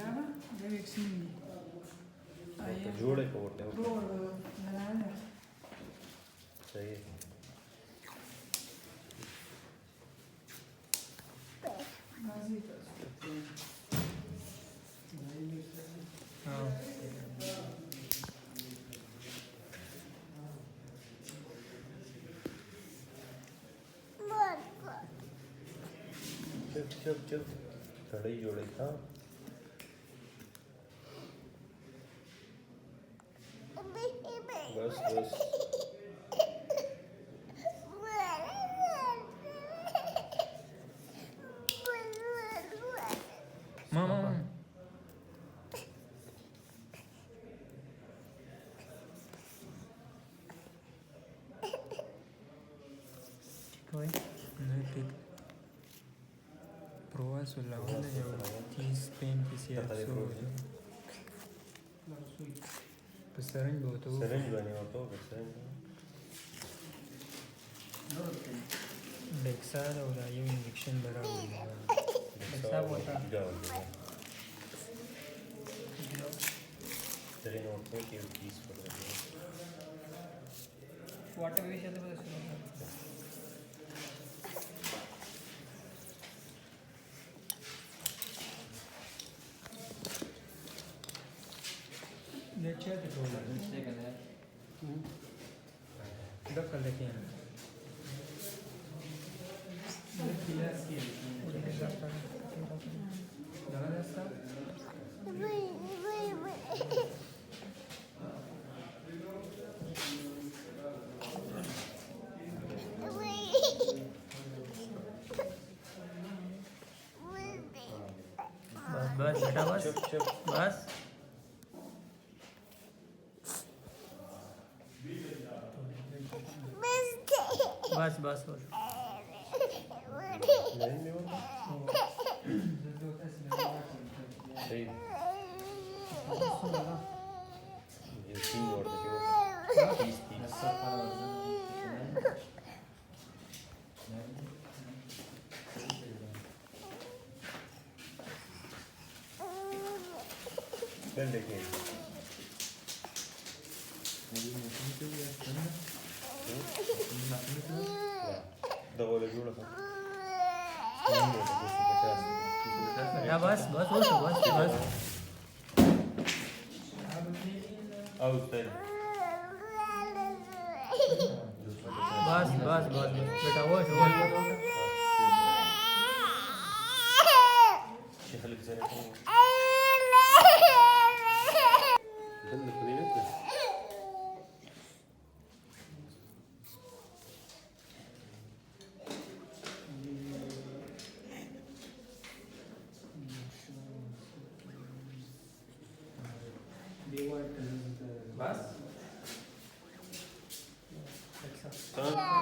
Java, deve sim. Aí é जोड़े को बोलते हैं pro, बनाना. सही है चुप चुप चुप थोड़ी जोड़े था बस बस मामा ठीक है नहीं ठीक proa sulla onda ti spenti si Pesarın bu otobu. सरंज बने हो तो सरंज Dexa da ola ये इंजेक्शन भरा हुआ है ऐसा होता जाओ तेरे नोट में केवल 30 पड़ रहे हैं वाटर भी चलते बस. Ne çeldi kola? Da kaldı yani. Ne kilas ki? Daha da sta? बस बेटा बस चुप चुप बस बस बस बस नहीं नहीं होता सही ये 3 और देखो 30 फिर देखिए दवा ले जोड़ा था बेटा बस बस बस बस बस आओ उतर बस बस बस बेटा वो شيخ لك زين بند قديمته बस تمام